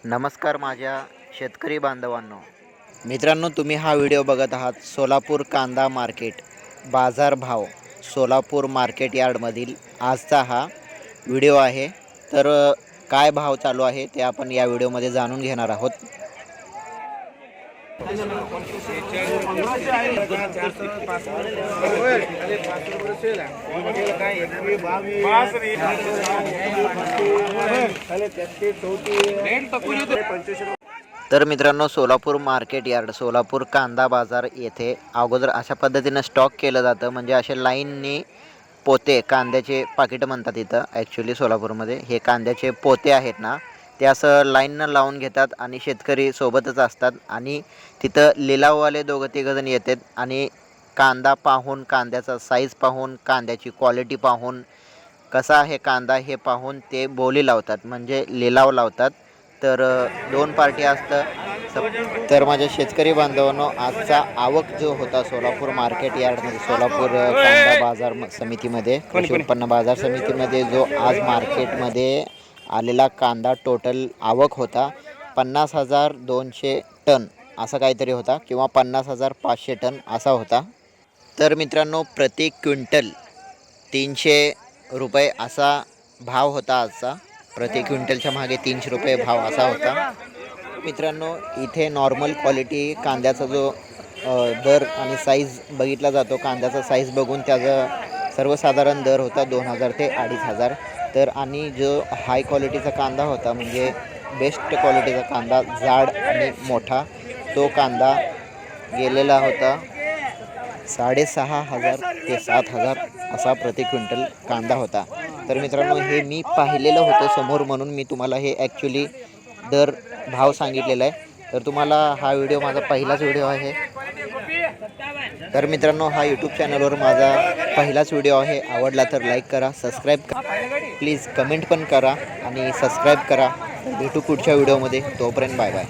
नमस्कार माझ्या शेतकरी बांधवांनो, मित्रांनो, तुम्ही हा व्हिडिओ बघत आहात सोलापूर कांदा मार्केट बाजार भाव सोलापूर मार्केट यार्डमधील आजचा हा व्हिडिओ आहे। तर काय भाव चालू आहे ते आपण या व्हिडिओमध्ये जाणून घेणार आहोत। तर मित्रांनो, सोलापूर मार्केट यार्ड सोलापूर कांदा बाजार येथे अगोदर अशा पद्धतीनं स्टॉक केलं जातं, म्हणजे असे लाईननी पोते कांद्याचे पाकिट म्हणतात इथं ॲक्च्युली सोलापूरमध्ये। हे कांद्याचे पोते आहेत ना, ते असं लाईननं लावून घेतात आणि शेतकरी सोबतच असतात आणि तिथं लिलाववाले दोघं तिघंजण येतात आणि कांदा पाहून, कांद्याचा साईज पाहून, कांद्याची क्वालिटी पाहून, कसा आहे कांदा हे पाहून ते बोली लावतात, म्हणजे लिलाव लावतात। तर दोन पार्टी असतं। तर माझ्या शेतकरी बांधवांनो, आजचा आवक जो होता सोलापूर मार्केट यार्डमध्ये सोलापूर कांदा बाजार समितीमध्ये कृषी उत्पन्न बाजार समितीमध्ये जो आज मार्केटमध्ये आलेला कांदा टोटल आवक होता 50,200 टन असा काहीतरी होता, किंवा 50,500 टन असा होता। तर मित्रांनो, प्रति क्विंटल 300 रुपये असा भाव होता आजचा। प्रति क्विंटलच्या मागे 300 रुपये भाव असा होता। मित्रांनो, इथे नॉर्मल क्वालिटी कांद्याचा जो दर आणि साईज बघितला जातो, कांद्याचा साईज बघून त्याचा सर्वसाधारण दर होता 2,000 ते 2,500। तर आणि जो हाय क्वालिटीचा कांदा होता, म्हणजे बेस्ट क्वालिटीचा कांदा, जाड आणि मोठा, तो कांदा गेलेला होता 6,500 ते 7,000 असा प्रति क्विंटल कांदा होता। तर मित्रांनो, हे मी पाहिलेलं होतं समोर, म्हणून मी तुम्हाला हे ॲक्च्युली दर भाव सांगितलेला आहे। तर तुम्हाला हा व्हिडिओ माझा पहिलाच व्हिडिओ आहे। तर मित्रांनो, हा यूट्यूब चॅनलवर माझा पहिलाच व्हिडिओ आहे। आवडला तर लाईक करा, सबस्क्राईब करा, प्लीज कमेंट पण करा आणि सबस्क्राईब करा। भेटू पुढच्या व्हिडिओमध्ये, तोपर्यंत बाय बाय।